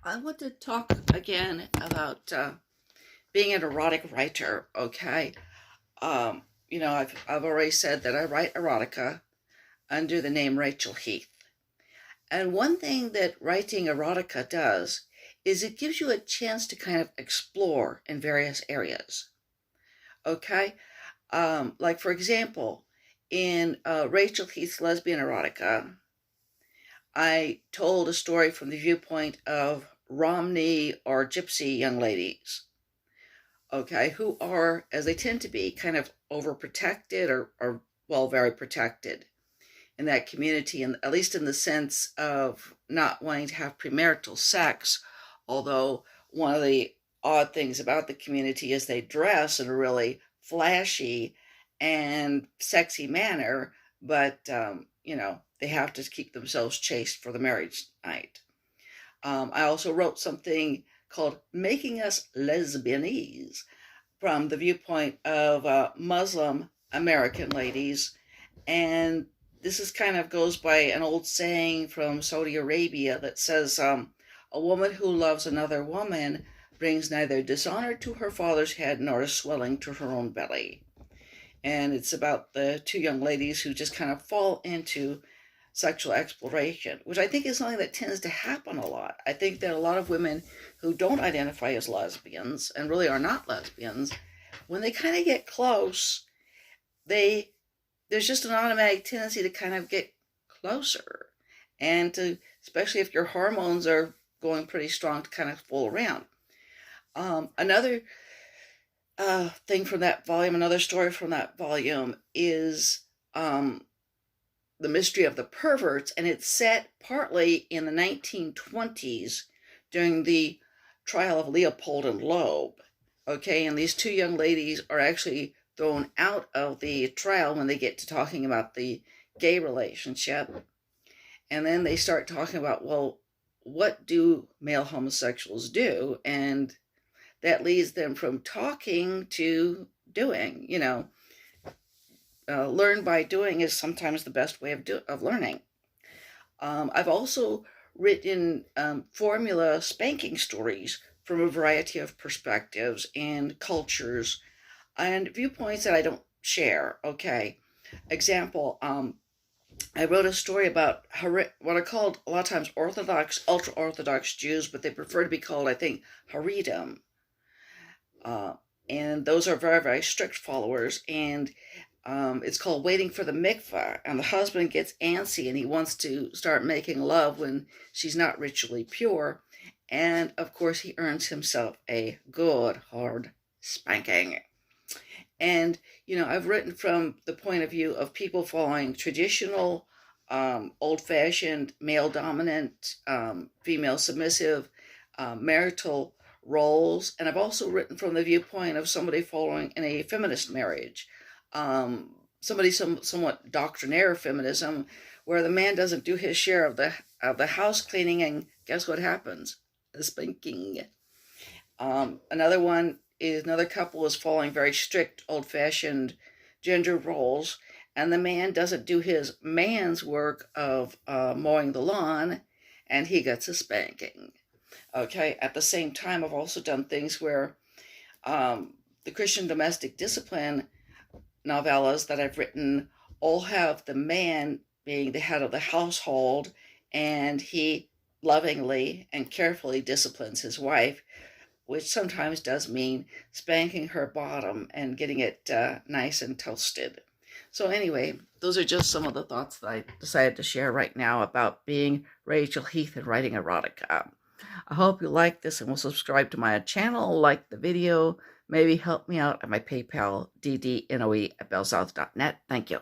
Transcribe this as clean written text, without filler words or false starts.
I want to talk again about being an erotic writer. Okay, I've already said that I write erotica under the name Rachel Heath. And one thing that writing erotica does is it gives you a chance to kind of explore in various areas. Okay, like for example, in Rachel Heath's lesbian erotica, I told a story from the viewpoint of Romney or gypsy young ladies, okay, who are, as they tend to be, kind of overprotected or well, very protected in that community, and at least in the sense of not wanting to have premarital sex, although one of the odd things about the community is they dress in a really flashy and sexy manner, but they have to keep themselves chaste for the marriage night. I also wrote something called Making Us Lesbianese from the viewpoint of Muslim American ladies. And this is kind of goes by an old saying from Saudi Arabia that says, a woman who loves another woman brings neither dishonor to her father's head nor a swelling to her own belly. And it's about the two young ladies who just kind of fall into sexual exploration, which I think is something that tends to happen a lot. I think that a lot of women who don't identify as lesbians and really are not lesbians, when they kind of get close, there's just an automatic tendency to kind of get closer, and to, especially if your hormones are going pretty strong, to kind of fool around. Another thing from that volume, another story from that volume is The Mystery of the Perverts, and it's set partly in the 1920s during the trial of Leopold and Loeb. Okay, and these two young ladies are actually thrown out of the trial when they get to talking about the gay relationship. And then they start talking about, well, what do male homosexuals do? And that leads them from talking to doing. Learn by doing is sometimes the best way of learning. I've also written formula spanking stories from a variety of perspectives and cultures and viewpoints that I don't share. Okay, example, I wrote a story about what are called a lot of times Orthodox, ultra-Orthodox Jews, but they prefer to be called, I think, Haredim. And those are very, very strict followers, and it's called Waiting for the Mikvah, and the husband gets antsy and he wants to start making love when she's not ritually pure, and of course he earns himself a good hard spanking. And I've written from the point of view of people following traditional old-fashioned male dominant, female submissive marital roles, and I've also written from the viewpoint of somebody following in a feminist marriage, somewhat doctrinaire feminism, where the man doesn't do his share of the house cleaning, and guess what happens? The spanking. Another couple is following very strict old-fashioned gender roles, and the man doesn't do his man's work of mowing the lawn, and he gets a spanking. Okay, at the same time, I've also done things where the Christian domestic discipline novellas that I've written all have the man being the head of the household, and he lovingly and carefully disciplines his wife, which sometimes does mean spanking her bottom and getting it nice and toasted. So anyway, those are just some of the thoughts that I decided to share right now about being Rachel Heath and writing erotica. I hope you like this and will subscribe to my channel, like the video, maybe help me out at my PayPal, ddnoe@bellsouth.net. Thank you.